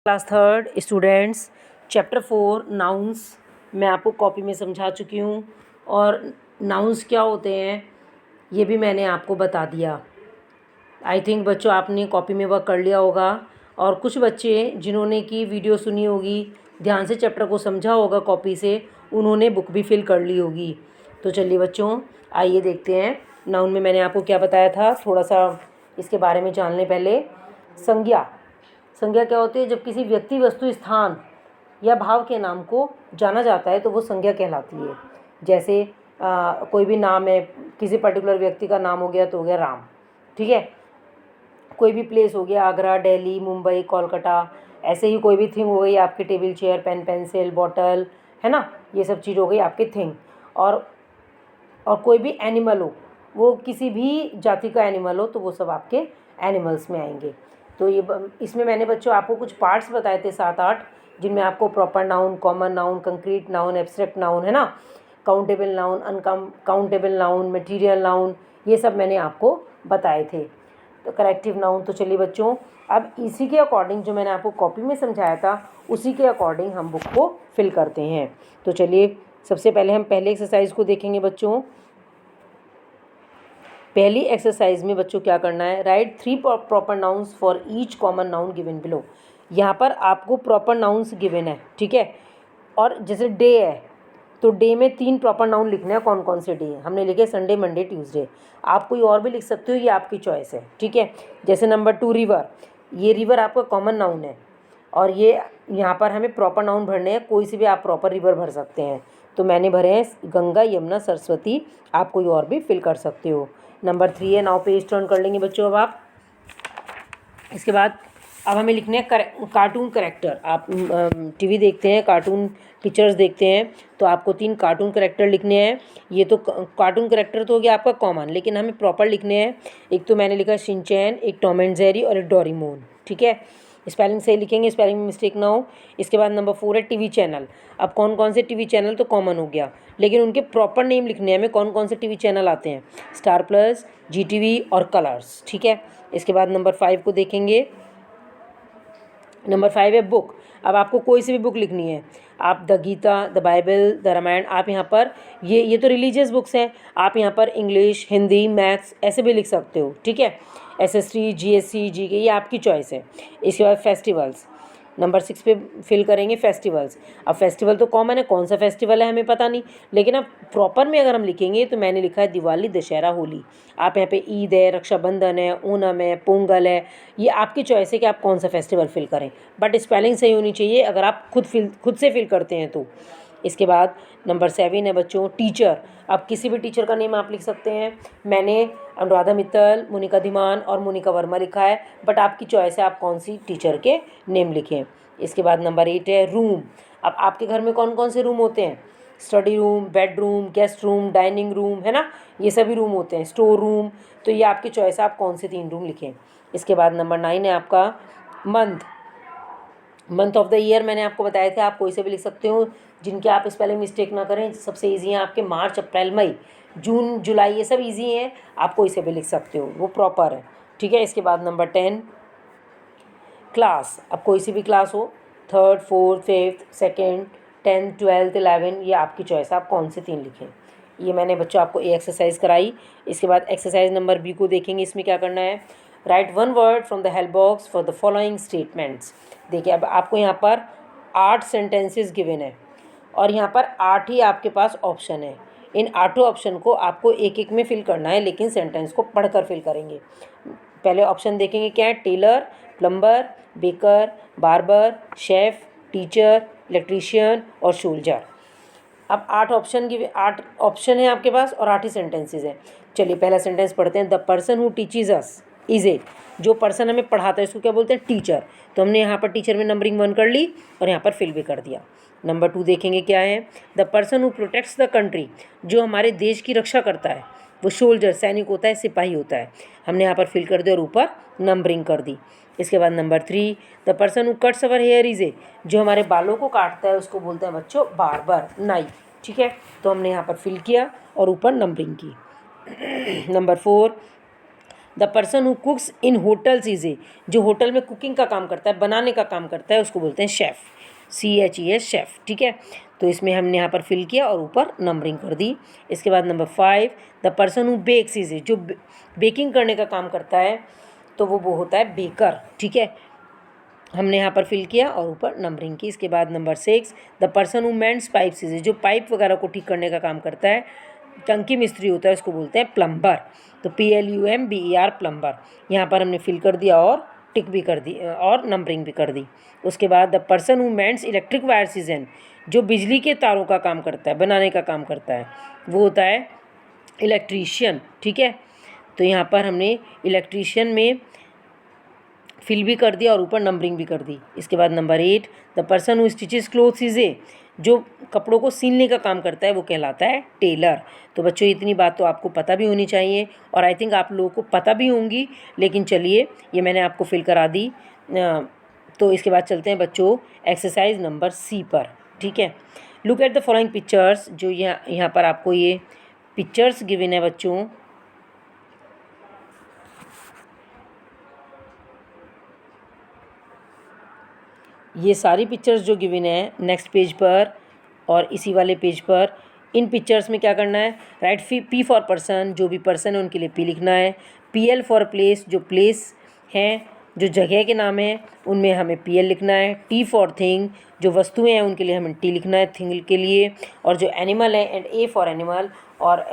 Class third students, chapter 4 nouns मैं आपको copy में समझा चुकी हूँ और नाउन्स क्या होते हैं ये भी मैंने आपको बता दिया। आई थिंक बच्चों आपने कॉपी में वर्क कर लिया होगा और कुछ बच्चे जिन्होंने की वीडियो सुनी होगी, ध्यान से चैप्टर को समझा होगा कॉपी से, उन्होंने बुक भी फिल कर ली होगी। तो चलिए बच्चों आइए देखते हैं नाउन में मैंने आपको क्या बताया था, थोड़ा सा इसके बारे में जान लें। पहले संज्ञा क्या होती है? जब किसी व्यक्ति, वस्तु, स्थान या भाव के नाम को जाना जाता है तो वो संज्ञा कहलाती है। जैसे कोई भी नाम है, किसी पर्टिकुलर व्यक्ति का नाम हो गया तो हो गया राम, ठीक है। कोई भी प्लेस हो गया, आगरा, दिल्ली, मुंबई, कोलकाता। ऐसे ही कोई भी थिंग हो गई आपकी, table, chair, pen, pencil, bottle, है ना, ये सब चीज़ हो गई आपकी थिंग। और कोई भी एनिमल हो, वो किसी भी जाति का एनिमल हो तो वो सब आपके एनिमल्स में आएंगे। तो ये इसमें मैंने बच्चों आपको कुछ पार्ट्स बताए थे 7-8, जिनमें आपको proper noun, common noun, concrete noun, abstract noun, है ना, countable noun, uncountable noun, material noun, ये सब मैंने आपको बताए थे। तो करेक्टिव नाउन। तो चलिए बच्चों अब इसी के अकॉर्डिंग जो मैंने आपको कॉपी में समझाया था उसी के अकॉर्डिंग हम बुक को फिल करते हैं। तो चलिए सबसे पहले हम पहले एक्सरसाइज को देखेंगे बच्चों। पहली एक्सरसाइज में बच्चों क्या करना है, right 3 proper nouns for each common noun given below. यहाँ पर आपको प्रॉपर नाउन्स गिवन है, ठीक है। और जैसे डे है तो डे में 3 प्रॉपर नाउन लिखने हैं। कौन कौन से डे हैं? हमने लिखे संडे, मंडे, ट्यूसडे। आप कोई और भी लिख सकते हो, ये आपकी चॉइस है, ठीक है। जैसे नंबर 2 रिवर, ये रिवर आपका कॉमन नाउन है और ये यहाँ पर हमें प्रॉपर नाउन भरने हैं। कोई सी भी आप प्रॉपर रिवर भर सकते हैं। तो मैंने भरे हैं गंगा, यमुना, सरस्वती। आप कोई और भी फिल कर सकते हो। नंबर 3 है, नाउ पेज टर्न कर लेंगे बच्चों अब आप। इसके बाद अब हमें लिखने हैं कार्टून करेक्टर। आप टीवी देखते हैं, कार्टून पिक्चर्स देखते हैं, तो आपको 3 कार्टून करेक्टर लिखने हैं। ये तो कार्टून करेक्टर तो हो गया आपका कॉमन, लेकिन हमें प्रॉपर लिखने हैं। एक तो मैंने लिखा शिनचैन, एक टॉम एंड जेरी और एक डोरेमोन, ठीक है। स्पेलिंग सही लिखेंगे, स्पेलिंग में मिस्टेक ना हो। इसके बाद नंबर 4 है टीवी चैनल। अब कौन कौन से टीवी चैनल तो कॉमन हो गया, लेकिन उनके प्रॉपर नेम लिखने हैं हमें। कौन कौन से टीवी चैनल आते हैं? स्टार प्लस, जीटीवी और कलर्स, ठीक है। इसके बाद नंबर 5 को देखेंगे। नंबर 5 है बुक। अब आपको कोई सी भी बुक लिखनी है। आप the Gita, the Bible, the Ramayana, आप यहाँ पर ये तो रिलीजियस बुक्स हैं। आप यहाँ पर इंग्लिश, हिंदी, मैथ्स ऐसे भी लिख सकते हो, ठीक है। एसएसटी, जीएससी, जीके, ये आपकी चॉइस है। इसके बाद फेस्टिवल्स, नंबर 6 पे फिल करेंगे फेस्टिवल्स। अब फेस्टिवल तो कॉमन है, कौन सा फेस्टिवल है हमें पता नहीं, लेकिन अब प्रॉपर में अगर हम लिखेंगे तो मैंने लिखा है दिवाली, दशहरा, होली। आप यहाँ पे ईद है, रक्षाबंधन है, ओणम है, पोंगल है, ये आपकी चॉइस है कि आप कौन सा फेस्टिवल फिल करें, बट स्पेलिंग सही होनी चाहिए अगर आप खुद से फिल करते हैं तो। इसके बाद नंबर 7 है बच्चों टीचर। अब किसी भी टीचर का नेम आप लिख सकते हैं। मैंने अनुराधा मित्तल, मोनिका धीमान और मोनिका वर्मा लिखा है, बट आपकी चॉइस है आप कौन सी टीचर के नेम लिखें। इसके बाद नंबर 8 है रूम। अब आपके घर में कौन कौन से रूम होते हैं? Study room, bedroom, guest room, dining room, है ना, ये सभी रूम होते हैं। स्टोर रूम, तो ये आपकी चॉइस है आप कौन से 3 रूम लिखें। इसके बाद नंबर 9 है आपका मंथ ऑफ द ईयर। मैंने आपको बताया था आप कोई से भी लिख सकते हो, जिनके आप स्पेलिंग मिस्टेक ना करें। सबसे इजी हैं आपके मार्च, अप्रैल, मई, जून, जुलाई, ये सब इजी हैं, आप कोई से भी लिख सकते हो, वो प्रॉपर है, ठीक है। इसके बाद नंबर 10 क्लास। अब कोई सी भी क्लास हो, 3rd, 4th, 5th, 2nd, 10th, 12th, 11, ये आपकी चॉइस है आप कौन से 3 लिखें। ये मैंने बच्चों आपको ये एक्सरसाइज कराई। इसके बाद एक्सरसाइज नंबर बी को देखेंगे। इसमें क्या करना है, right 1 word from the help box for the following statements. देखिए अब आपको यहाँ पर 8 सेंटेंसेस गिवन है और यहाँ पर 8 ही आपके पास ऑप्शन है। इन 8 ऑप्शन को आपको एक एक में फिल करना है, लेकिन सेंटेंस को पढ़कर फिल करेंगे। पहले ऑप्शन देखेंगे क्या है, tailor, plumber, baker, barber, chef, teacher, electrician और सोल्जर। अब 8 ऑप्शन है आपके पास और 8 ही सेंटेंसेस हैं। चलिए पहला सेंटेंस पढ़ते हैं। The person who teaches us is a, जो पर्सन हमें पढ़ाता है इसको क्या बोलते हैं? टीचर। तो हमने यहाँ पर टीचर में नंबरिंग 1 कर ली और यहाँ पर फिल भी कर दिया। नंबर 2 देखेंगे क्या है, the person who protects the country, जो हमारे देश की रक्षा करता है, वो सोल्जर, सैनिक होता है, सिपाही होता है। हमने यहाँ पर फिल कर दिया और ऊपर नंबरिंग कर दी। इसके बाद number 3, the person who cuts our here is a, जो हमारे बालों को काटता है उसको बोलते हैं बच्चों बार्बर, नाई, ठीक है। तो हमने यहाँ पर फिल किया और ऊपर नंबरिंग की। Number 4, the person who कुक्स in hotels is a, जो होटल में कुकिंग का काम करता है, बनाने का काम करता है, उसको बोलते हैं शेफ़, CHEF शेफ़, ठीक है। तो इसमें हमने यहाँ पर फिल किया और ऊपर नंबरिंग कर दी। इसके बाद number 5, the person who bakes is a, जो बेकिंग करने का काम करता है तो वो होता है बेकर, ठीक है। हमने यहाँ पर फिल किया और ऊपर नंबरिंग की। इसके बाद number 6, the person who mends pipes is a, जो पाइप वगैरह को ठीक करने का काम करता है, टंकी मिस्त्री होता है, उसको बोलते हैं प्लम्बर। तो PLUMBER प्लम्बर, यहाँ पर हमने फिल कर दिया और टिक भी कर दी और नंबरिंग भी कर दी। उसके बाद the person who mends electric wires is an, जो बिजली के तारों का काम करता है, बनाने का काम करता है, वो होता है इलेक्ट्रीशियन, ठीक है। तो यहाँ पर हमने इलेक्ट्रीशियन में फिल भी कर दिया और ऊपर नंबरिंग भी कर दी। इसके बाद number 8, the person who stitches clothes is a, जो कपड़ों को सीलने का काम करता है वो कहलाता है टेलर। तो बच्चों इतनी बात तो आपको पता भी होनी चाहिए और आई थिंक आप लोगों को पता भी होंगी, लेकिन चलिए ये मैंने आपको फिल करा दी। तो इसके बाद चलते हैं बच्चों एक्सरसाइज नंबर C पर, ठीक है। Look at the following pictures, जो यहाँ पर आपको ये पिक्चर्स गिवन है बच्चों। ये सारी पिक्चर्स जो गिवन है नेक्स्ट पेज पर और इसी वाले पेज पर, इन पिक्चर्स में क्या करना है, राइट P फॉर पर्सन, जो भी पर्सन है उनके लिए P लिखना है। PL फॉर प्लेस, जो प्लेस हैं, जो जगह के नाम हैं उनमें हमें PL लिखना है। T फॉर थिंग, जो वस्तुएं हैं उनके लिए हमें T लिखना है, थिंग के लिए। और जो एनिमल है एंड A फॉर एनिमल, और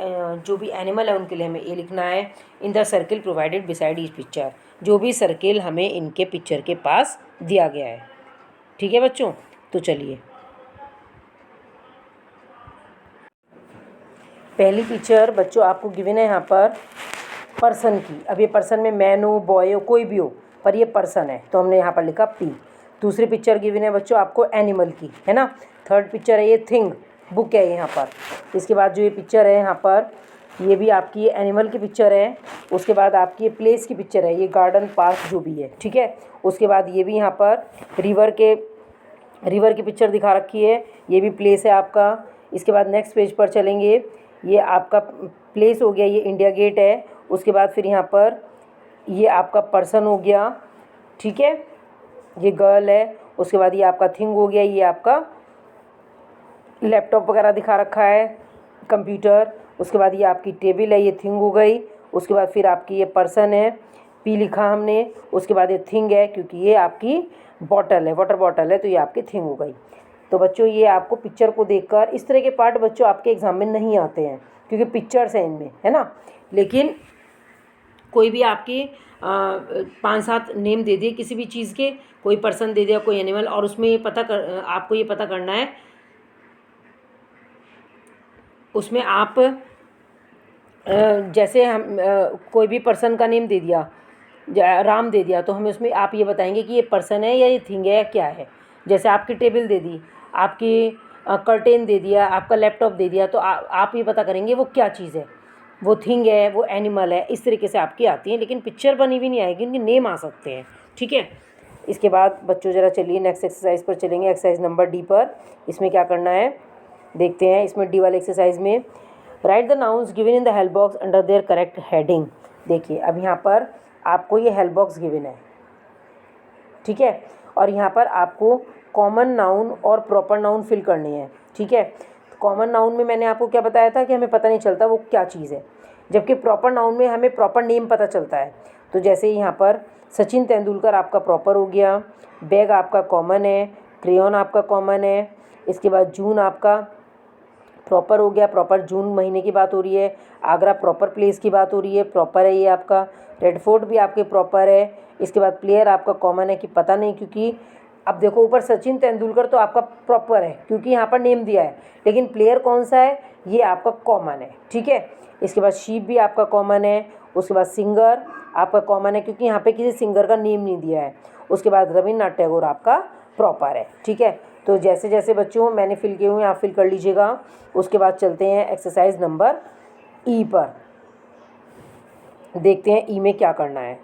जो भी एनिमल है उनके लिए हमें A लिखना है। In the circle provided beside each picture, जो भी सर्किल हमें इनके पिक्चर के पास दिया गया है, ठीक है बच्चों। तो चलिए पहली पिक्चर बच्चों आपको गिवन है यहाँ पर पर्सन की। अब ये पर्सन में मैन हो, बॉय हो, कोई भी हो, पर ये पर्सन है तो हमने यहाँ पर लिखा P। दूसरी पिक्चर गिवन है बच्चों आपको एनिमल की, है ना। थर्ड पिक्चर है ये थिंग, बुक है यहाँ पर। इसके बाद जो ये पिक्चर है यहाँ पर, ये भी आपकी ये एनिमल की पिक्चर है। उसके बाद आपकी ये प्लेस की पिक्चर है, ये गार्डन पार्क जो भी है, ठीक है। उसके बाद ये भी यहाँ पर रिवर की पिक्चर दिखा रखी है, ये भी प्लेस है आपका। इसके बाद नेक्स्ट पेज पर चलेंगे, ये आपका प्लेस हो गया, ये इंडिया गेट है। उसके बाद फिर यहाँ पर ये आपका पर्सन हो गया, ठीक है, ये गर्ल है। उसके बाद ये आपका थिंग हो गया, ये आपका लैपटॉप वगैरह दिखा रखा है, कंप्यूटर। उसके बाद ये आपकी टेबल है, ये थिंग हो गई। उसके बाद फिर आपकी ये पर्सन है, P लिखा हमने। उसके बाद ये थिंग है, क्योंकि ये आपकी बॉटल है, वाटर बॉटल है, तो ये आपकी थिंग हो गई। तो बच्चों ये आपको पिक्चर को देखकर, इस तरह के पार्ट बच्चों आपके एग्जाम में नहीं आते हैं क्योंकि पिक्चर्स हैं इनमें, है ना। लेकिन कोई भी आपके 5-7 नेम दे दिए किसी भी चीज़ के, कोई पर्सन दे दिया, कोई एनिमल, और उसमें आपको ये पता करना है, उसमें आप जैसे हम कोई भी पर्सन का नेम दे दिया, राम दे दिया, तो हमें उसमें आप ये बताएंगे कि ये पर्सन है या ये थिंग है या क्या है। जैसे आपकी टेबल दे दी, आपकी कर्टेन दे दिया, आपका लैपटॉप दे दिया, तो आप ये पता करेंगे वो क्या चीज़ है, वो थिंग है, वो एनिमल है। इस तरीके से आपकी आती हैं, लेकिन पिक्चर बनी भी नहीं आएगी, उनके नेम आ सकते हैं, ठीक है। इसके बाद बच्चों ज़रा चलिए नेक्स्ट एक्सरसाइज पर चलेंगे, एक्सरसाइज नंबर D पर। इसमें क्या करना है देखते हैं। इसमें D वाले एक्सरसाइज में right the nouns given in the help box under their correct heading. देखिए अब यहाँ पर आपको ये हेल्प बॉक्स गिवन है, ठीक है, और यहाँ पर आपको कॉमन नाउन और प्रॉपर नाउन फिल करनी है, ठीक है। कॉमन नाउन में मैंने आपको क्या बताया था कि हमें पता नहीं चलता वो क्या चीज़ है, जबकि प्रॉपर नाउन में हमें प्रॉपर नेम पता चलता है। तो जैसे यहाँ पर सचिन तेंदुलकर आपका प्रॉपर हो गया, बैग आपका कॉमन है, क्रेयॉन आपका कॉमन है। इसके बाद जून आपका प्रॉपर हो गया, प्रॉपर जून महीने की बात हो रही है। आगरा प्रॉपर प्लेस की बात हो रही है, प्रॉपर है ये आपका। रेड फोर्ट भी आपके प्रॉपर है। इसके बाद प्लेयर आपका कॉमन है कि पता नहीं, क्योंकि अब देखो ऊपर सचिन तेंदुलकर तो आपका प्रॉपर है क्योंकि यहाँ पर नेम दिया है, लेकिन प्लेयर कौन सा है ये आपका कॉमन है, ठीक है। इसके बाद शीप भी आपका कॉमन है। उसके बाद सिंगर आपका कॉमन है क्योंकि यहाँ पे किसी सिंगर का नेम नहीं दिया है। उसके बाद रविन्द्रनाथ टैगोर आपका प्रॉपर है, ठीक है। तो जैसे जैसे बच्चों मैंने फिल किए हुए हैं आप फिल कर लीजिएगा। उसके बाद चलते हैं एक्सरसाइज नंबर E पर, देखते हैं E में क्या करना है।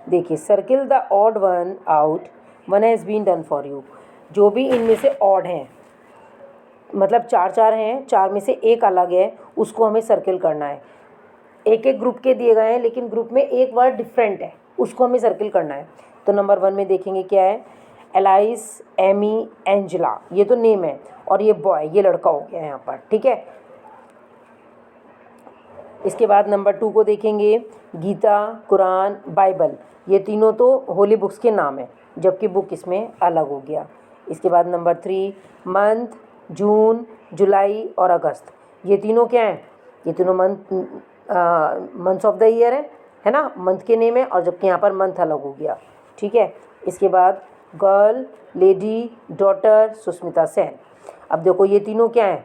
देखिए circle the odd one out, one has been done for you. जो भी इनमें से ऑड हैं, मतलब 4 4 हैं, 4 में से एक अलग है, उसको हमें सर्किल करना है। एक एक ग्रुप के दिए गए हैं, लेकिन ग्रुप में एक वर्ड डिफरेंट है, उसको हमें सर्किल करना है। तो नंबर 1 में देखेंगे क्या है, एलाइस, एमी, एंजेला, ये तो नेम है, और ये बॉय, ये लड़का हो गया यहाँ पर, ठीक है। इसके बाद नंबर 2 को देखेंगे, गीता, कुरान, बाइबल, ये तीनों तो होली बुक्स के नाम है, जबकि बुक इसमें अलग हो गया। इसके बाद नंबर 3, मंथ, जून, जुलाई और अगस्त, ये तीनों क्या हैं, ये तीनों मंथ्स ऑफ द ईयर है ना, मंथ के नेम है, और जबकि यहाँ पर मंथ अलग हो गया, ठीक है। इसके बाद girl, lady, daughter, Sushmita Sen. अब देखो ये तीनों क्या हैं,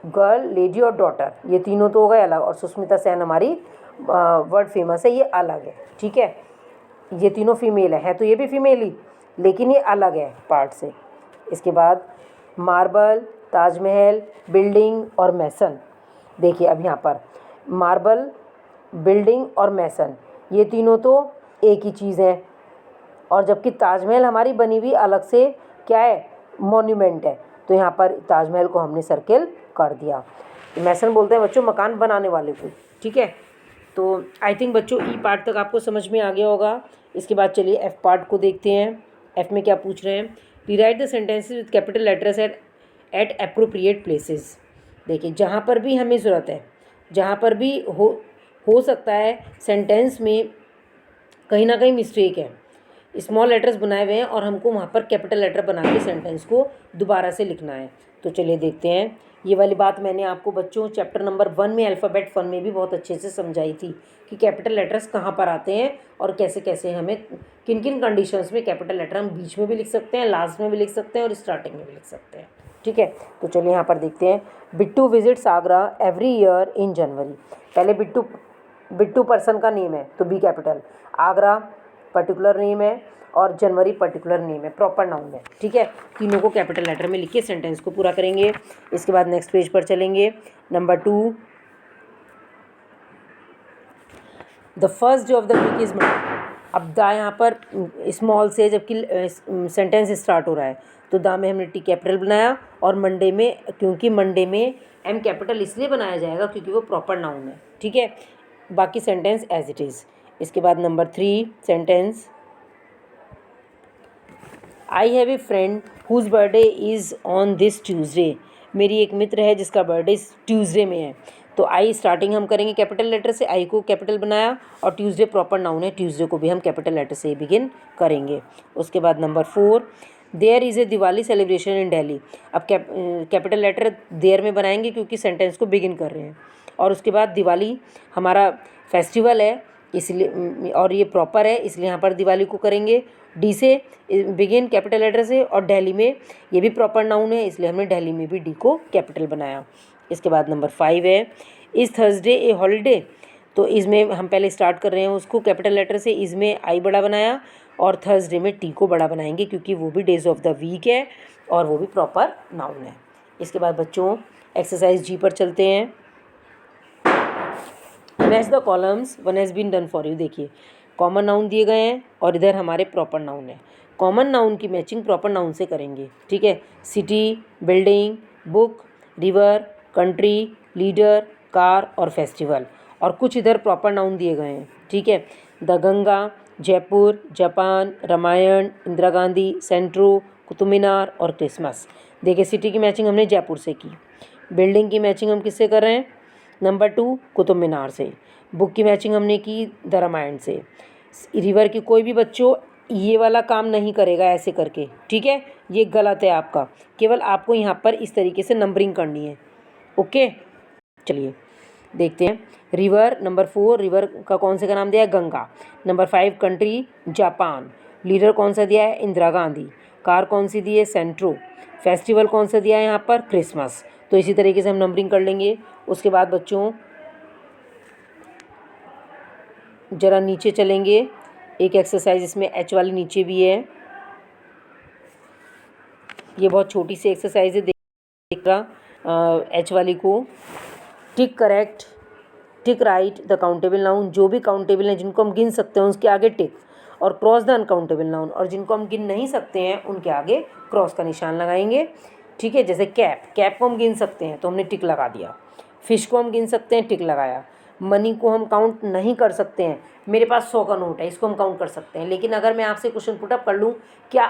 गर्ल, लेडी और डॉटर, ये तीनों तो हो गए अलग, और सुष्मिता सेन हमारी वर्ल्ड फेमस है, ये अलग है, ठीक है। ये तीनों फीमेल है तो ये भी फीमेल ही, लेकिन ये अलग है पार्ट से। इसके बाद मार्बल, ताजमहल, बिल्डिंग और मैसन। देखिए अब यहाँ पर मार्बल, बिल्डिंग और मैसन, ये तीनों तो एक ही चीज़ है, और जबकि ताजमहल हमारी बनी हुई अलग से क्या है, मॉन्यूमेंट है, तो यहाँ पर ताजमहल को हमने सर्किल कर दिया। मैसन बोलते हैं बच्चों मकान बनाने वाले को, ठीक है। तो आई थिंक बच्चों ई पार्ट तक आपको समझ में आ गया होगा। इसके बाद चलिए एफ पार्ट को देखते हैं। एफ में क्या पूछ रहे हैं, rewrite the sentences with capital letters eight appropriate places. देखिए जहाँ पर भी हमें ज़रूरत है, जहाँ पर भी हो सकता है सेंटेंस में कहीं ना कहीं मिस्टेक है, स्मॉल लेटर्स बनाए हुए हैं और हमको वहाँ पर कैपिटल लेटर बना के सेंटेंस को दोबारा से लिखना है। तो चलिए देखते हैं। ये वाली बात मैंने आपको बच्चों चैप्टर नंबर 1 में अल्फ़ाबेट फन में भी बहुत अच्छे से समझाई थी कि कैपिटल लेटर्स कहाँ पर आते हैं और कैसे कैसे हमें किन किन कंडीशंस में कैपिटल लेटर हम बीच में भी लिख सकते हैं, लास्ट में भी लिख सकते हैं और स्टार्टिंग में भी लिख सकते हैं, ठीक है। तो चलिए यहाँ पर देखते हैं। Bittu visits Agra every year in January. पहले बिट्टू पर्सन का नेम है तो B capital, Agra particular name है और जनवरी पर्टिकुलर नेम है, प्रॉपर नाउन है, ठीक है। तीनों को कैपिटल लेटर में लिख के सेंटेंस को पूरा करेंगे। इसके बाद नेक्स्ट पेज पर चलेंगे। Number 2, the first day of the week is Monday. अब दा यहाँ पर स्मॉल से जबकि सेंटेंस स्टार्ट हो रहा है तो दा में हमने टी कैपिटल बनाया, और मंडे में, क्योंकि मंडे में एम कैपिटल इसलिए बनाया जाएगा क्योंकि वो प्रॉपर नाउन है, ठीक है। बाकी सेंटेंस एज इट इज़। इसके बाद number 3 sentence, I have a friend whose birthday is on this Tuesday. मेरी एक मित्र है जिसका बर्थडे ट्यूसडे में है, तो आई स्टार्टिंग हम करेंगे कैपिटल लेटर से, आई को कैपिटल बनाया, और ट्यूसडे प्रॉपर नाउन है, ट्यूसडे को भी हम कैपिटल लेटर से बिगिन करेंगे। उसके बाद number 4, there is a Diwali celebration in Delhi. अब कैपिटल लेटर देयर में बनाएंगे क्योंकि सेंटेंस को बिगिन कर रहे हैं, और उसके बाद दिवाली हमारा फेस्टिवल है इसलिए, और ये प्रॉपर है इसलिए यहाँ पर दिवाली को करेंगे डी से बिगिन कैपिटल लेटर से, और दिल्ली में ये भी प्रॉपर नाउन है इसलिए हमने दिल्ली में भी डी को कैपिटल बनाया। इसके बाद नंबर 5 है, इज़ थर्सडे ए हॉलीडे। तो इसमें हम पहले स्टार्ट कर रहे हैं उसको कैपिटल लेटर से, इसमें आई बड़ा बनाया और थर्सडे में टी को बड़ा बनाएंगे क्योंकि वो भी डेज ऑफ द वीक है और वो भी प्रॉपर नाउन है। इसके बाद बच्चों एक्सरसाइज जी पर चलते हैं। Match the columns, one has been done for you. देखिए कॉमन नाउन दिए गए हैं और इधर हमारे प्रॉपर नाउन है। कॉमन नाउन की मैचिंग प्रॉपर नाउन से करेंगे, ठीक है। City, building, book, river, country, leader, car और फेस्टिवल, और कुछ इधर प्रॉपर नाउन दिए गए हैं, ठीक है। द गंगा, जयपुर, जापान, रामायण, इंदिरा गांधी, सेंट्रो, कुतुब मीनार और क्रिसमस। देखिए सिटी की मैचिंग हमने जयपुर से की, बिल्डिंग की मैचिंग हम किससे कर रहे हैं, नंबर 2 कुतुब मीनार से, बुक की मैचिंग हमने की द रामायण से। रिवर की कोई भी बच्चों ये वाला काम नहीं करेगा ऐसे करके, ठीक है, ये गलत है आपका, केवल आपको यहाँ पर इस तरीके से नंबरिंग करनी है, ओके। चलिए देखते हैं। रिवर नंबर 4, रिवर का कौन से का नाम दिया है, Ganga. Number 5 country, Japan. Leader कौन सा दिया है, इंदिरा गांधी। कार कौन सी दी है, सेंट्रो। फेस्टिवल कौन सा दिया है यहाँ पर, क्रिसमस। तो इसी तरीके से हम नंबरिंग कर लेंगे। उसके बाद बच्चों ज़रा नीचे चलेंगे, एक एक्सरसाइज इसमें एच वाली नीचे भी है, ये बहुत छोटी सी एक्सरसाइज है, देख रहा एच वाली को। Tick correct, tick right the countable noun. जो भी काउंटेबल हैं जिनको हम गिन सकते हैं उसके आगे टिक, और क्रॉस द अनकाउंटेबल नाउन, और जिनको हम गिन नहीं सकते हैं उनके आगे क्रॉस का निशान लगाएंगे, ठीक है। जैसे कैप, कैप को हम गिन सकते हैं तो हमने टिक लगा दिया। फिश को हम गिन सकते हैं, टिक लगाया। मनी को हम काउंट नहीं कर सकते हैं। मेरे पास 100 का नोट है, इसको हम काउंट कर सकते हैं, लेकिन अगर मैं आपसे क्वेश्चन पुटअप कर लूँ क्या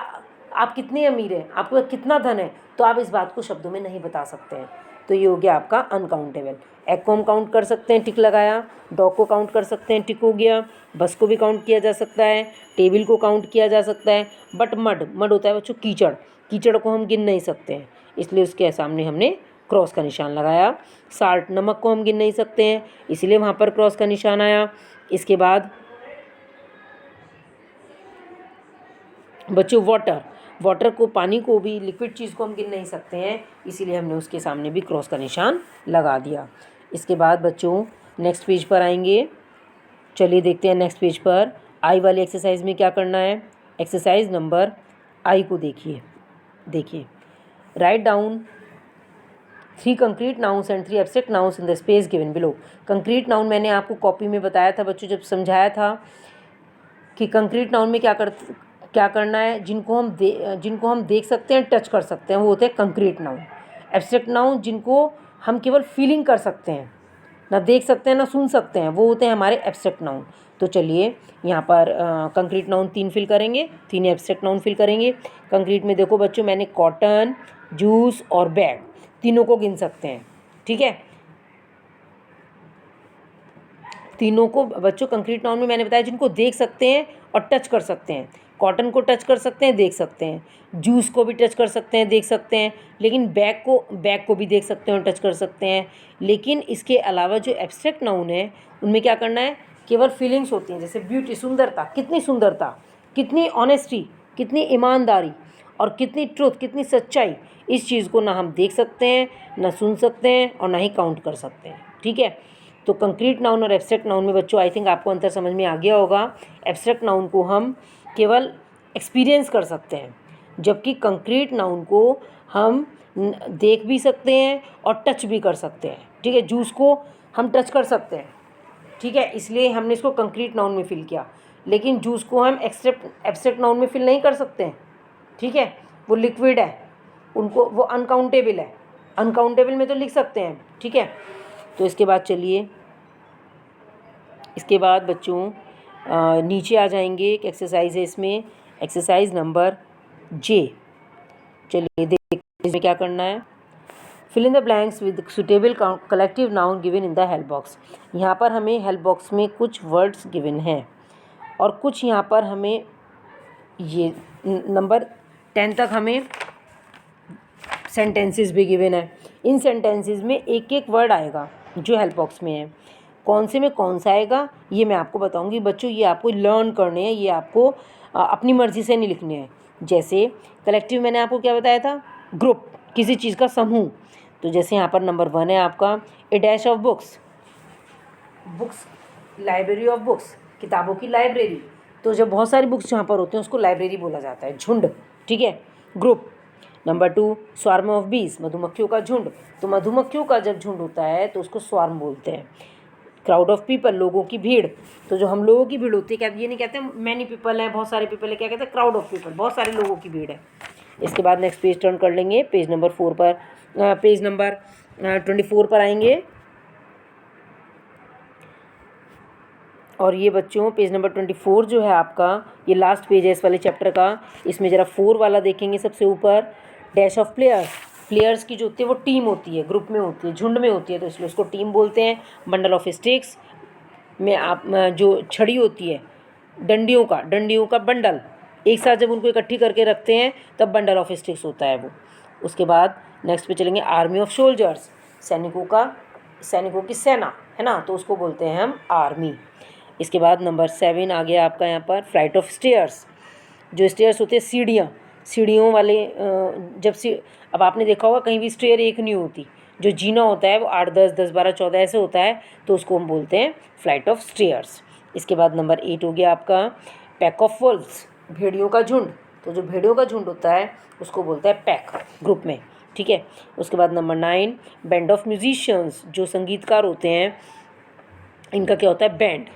आप कितने अमीर हैं, आपके पास कितना धन है, तो आप इस बात को शब्दों में नहीं बता सकते हैं। तो ये हो गया आपका अनकाउंटेबल। एग को हम काउंट कर सकते हैं, टिक लगाया। डॉग को काउंट कर सकते हैं, टिक हो गया। बस को भी काउंट किया जा सकता है, टेबल को काउंट किया जा सकता है। बट मड होता है बच्चों कीचड़, कीचड़ को हम गिन नहीं सकते हैं, इसलिए उसके सामने हमने क्रॉस का निशान लगाया। साल्ट, नमक को हम गिन नहीं सकते हैं, इसलिए वहाँ पर क्रॉस का निशान आया। इसके बाद बच्चों वाटर को, पानी को भी, लिक्विड चीज़ को हम गिन नहीं सकते हैं, इसीलिए हमने उसके सामने भी क्रॉस का निशान लगा दिया। इसके बाद बच्चों नेक्स्ट पेज पर आएंगे। चलिए देखते हैं नेक्स्ट पेज पर आई वाली एक्सरसाइज में क्या करना है। एक्सरसाइज नंबर आई को देखिए write down 3 concrete nouns and 3 abstract nouns in the space given below. Concrete noun मैंने आपको कॉपी में बताया था बच्चों, जब समझाया था कि कंक्रीट नाउन में क्या करना है, जिनको हम देख सकते हैं, टच कर सकते हैं, वो होते हैं कंक्रीट नाउन। एब्स्ट्रैक्ट नाउन जिनको हम केवल फीलिंग कर सकते हैं, ना देख सकते हैं ना सुन सकते हैं, वो होते हैं हमारे एब्स्ट्रैक्ट नाउन। तो चलिए यहाँ पर कंक्रीट नाउन 3 फिल करेंगे, 3 एब्स्ट्रैक्ट नाउन फिल करेंगे। कंक्रीट में देखो बच्चों, मैंने कॉटन, जूस और बैग तीनों को गिन सकते हैं, ठीक है। तीनों को बच्चों कंक्रीट नाउन में मैंने बताया जिनको देख सकते हैं और टच कर सकते हैं। कॉटन को टच कर सकते हैं, देख सकते हैं। जूस को भी टच कर सकते हैं, देख सकते हैं। लेकिन बैग को भी देख सकते हैं और टच कर सकते हैं। लेकिन इसके अलावा जो एब्स्ट्रैक्ट नाउन है उनमें क्या करना है, केवल फीलिंग्स होती हैं, जैसे ब्यूटी, सुंदरता, कितनी ऑनेस्टी, कितनी ईमानदारी और कितनी ट्रुथ, कितनी सच्चाई, इस चीज़ को ना हम देख सकते हैं, ना सुन सकते हैं और ना ही काउंट कर सकते हैं, ठीक है। तो कंक्रीट नाउन और एब्स्ट्रैक्ट नाउन में बच्चों आई थिंक आपको अंतर समझ में आ गया होगा। एब्स्ट्रैक्ट नाउन को हम केवल एक्सपीरियंस कर सकते हैं, जबकि कंक्रीट नाउन को हम देख भी सकते हैं और टच भी कर सकते हैं, ठीक है। जूस को हम टच कर सकते हैं, ठीक है, इसलिए हमने इसको कंक्रीट नाउन में फिल किया। लेकिन जूस को हम एब्स्ट्रैक्ट नाउन में फिल नहीं कर सकते हैं, ठीक है, वो लिक्विड है, उनको वो अनकाउंटेबल है, अनकाउंटेबल में तो लिख सकते हैं, ठीक है। तो इसके बाद चलिए, इसके बाद बच्चों नीचे आ जाएंगे। एक एक्सरसाइज है इसमें, एक्सरसाइज नंबर जे। चलिए देखिए इसमें क्या करना है। Fill in the blanks with suitable collective noun given in the help box. यहाँ पर हमें हेल्प बॉक्स में कुछ वर्ड्स गिवन हैं और कुछ यहाँ पर हमें ये नंबर 10 तक हमें सेंटेंसेस भी गिवन है। इन सेंटेंसेस में एक एक वर्ड आएगा जो हेल्प बॉक्स में है। कौन से में कौन सा आएगा ये मैं आपको बताऊंगी बच्चों, ये आपको लर्न करने हैं, ये आपको अपनी मर्ज़ी से नहीं लिखने हैं। जैसे कलेक्टिव मैंने आपको क्या बताया था, ग्रुप, किसी चीज़ का समूह। तो जैसे यहाँ पर नंबर 1 है आपका a dash of books, library of books, किताबों की लाइब्रेरी। तो जब बहुत सारी बुक्स जहाँ पर होते हैं उसको लाइब्रेरी बोला जाता है, झुंड, ठीक है, ग्रुप। नंबर 2 स्वार्म ऑफ बीज, मधुमक्खियों का झुंड। तो मधुमक्खियों का जब झुंड होता है तो उसको स्वार्म बोलते हैं। क्राउड ऑफ पीपल, लोगों की भीड़। तो जो हम लोगों की भीड़ होती है, क्या ये नहीं कहते मैनी पीपल है, बहुत सारे पीपल है, क्या कहते हैं क्राउड ऑफ पीपल, बहुत सारे लोगों की भीड़ है। इसके बाद नेक्स्ट पेज टर्न कर लेंगे, पेज नंबर 4 पर, पेज नंबर 24 पर आएंगे। और ये बच्चों पेज नंबर 24 जो है आपका, ये लास्ट पेज है इस वाले चैप्टर का। इसमें ज़रा 4 वाला देखेंगे सबसे ऊपर, डैश ऑफ प्लेयर्स की जो होती है वो टीम होती है, ग्रुप में होती है, झुंड में होती है, तो इसलिए उसको टीम बोलते हैं। बंडल ऑफ स्टिक्स में आप जो छड़ी होती है, डंडियों का बंडल, एक साथ जब उनको इकट्ठी करके रखते हैं तब बंडल ऑफ स्टिक्स होता है वो। उसके बाद नेक्स्ट पे चलेंगे, आर्मी ऑफ सोल्जर्स, सैनिकों की सेना है ना, तो उसको बोलते हैं हम आर्मी। इसके बाद नंबर 7 आ गया आपका यहाँ पर, फ्लाइट ऑफ स्टेयर्स। जो स्टेयर्स होते हैं सीढ़ियों वाले, अब आपने देखा होगा कहीं भी स्टेयर एक नहीं होती, जो जीना होता है वो 8, 10, 10, 12, 14 ऐसे होता है, तो उसको हम बोलते हैं फ्लाइट ऑफ स्टेयर्स। इसके बाद नंबर 8 हो गया आपका, पैक ऑफ वुल्व्स, भेड़ियों का झुंड। तो जो भेड़ियों का झुंड होता है उसको बोलते हैं पैक, ग्रुप में, ठीक है। उसके बाद नंबर 9 बैंड ऑफ म्यूजिशियंस, जो संगीतकार होते हैं इनका क्या होता है बैंड।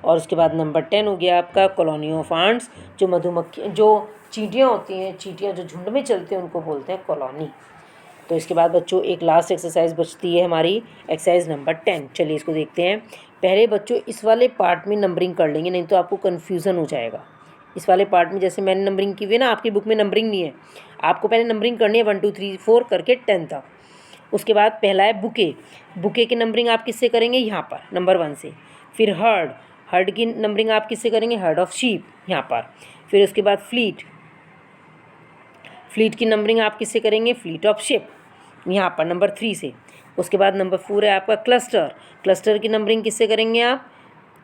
और उसके बाद नंबर 10 हो गया आपका, कॉलोनी ऑफ आंट्स, जो चींटियाँ होती हैं, चींटियाँ जो झुंड में चलती हैं उनको बोलते हैं कॉलोनी। तो इसके बाद बच्चों एक लास्ट एक्सरसाइज बचती है हमारी एक्सरसाइज नंबर 10। चलिए इसको देखते हैं। पहले बच्चों इस वाले पार्ट में नंबरिंग कर लेंगे, नहीं तो आपको कन्फ्यूज़न हो जाएगा। इस वाले पार्ट में जैसे मैंने नंबरिंग की हुई है ना, आपकी बुक में नंबरिंग नहीं है, आपको पहले नंबरिंग करनी है 1 2 3 4 करके 10 तक। उसके बाद पहला है बुके। बुके की नंबरिंग आप किससे करेंगे, यहाँ पर नंबर 1 से। फिर हर्ड, हर्ड की नंबरिंग आप किससे करेंगे, हर्ड ऑफ शीप यहाँ पर। फिर उसके बाद फ्लीट, फ्लीट की नंबरिंग आप किससे करेंगे, फ्लीट ऑफ शिप यहाँ पर नंबर 3 से। उसके बाद नंबर 4 है आपका क्लस्टर। क्लस्टर की नंबरिंग किससे करेंगे आप,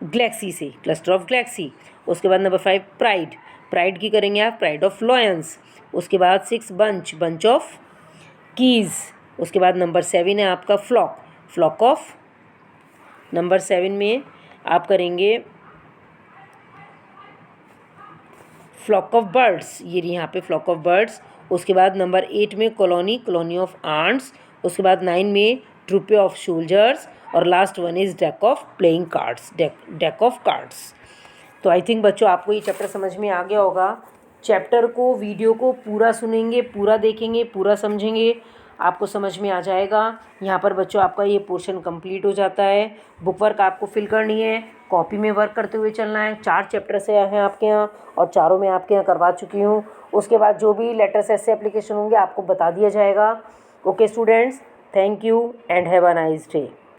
गैलेक्सी से, क्लस्टर ऑफ गैलेक्सी। उसके बाद नंबर 5 प्राइड, प्राइड की करेंगे आप प्राइड ऑफ लॉयंस। उसके बाद 6 बंच, बंच ऑफ कीज़। उसके बाद नंबर 7 है आपका फ्लॉक, फ्लॉक ऑफ, नंबर 7 में आप करेंगे फ्लॉक ऑफ बर्ड्स, ये यहाँ पे फ्लॉक ऑफ बर्ड्स। उसके बाद नंबर 8 में कॉलोनी, कॉलोनी ऑफ आंट्स। उसके बाद 9 में ट्रूपे ऑफ सोल्जर्स। और last one is deck of playing cards, deck of cards. तो आई थिंक बच्चों आपको ये चैप्टर समझ में आ गया होगा। चैप्टर को, वीडियो को पूरा सुनेंगे, पूरा देखेंगे, पूरा समझेंगे, आपको समझ में आ जाएगा। यहाँ पर बच्चों आपका ये पोर्शन कंप्लीट हो जाता है। बुक वर्क आपको फिल करनी है, कॉपी में वर्क करते हुए चलना है। 4 चैप्टर से हैं आपके यहाँ और चारों में आपके यहाँ करवा चुकी हूँ। उसके बाद जो भी लेटर्स ऐसे एप्लीकेशन होंगे आपको बता दिया जाएगा। Okay students, thank you and have a nice day.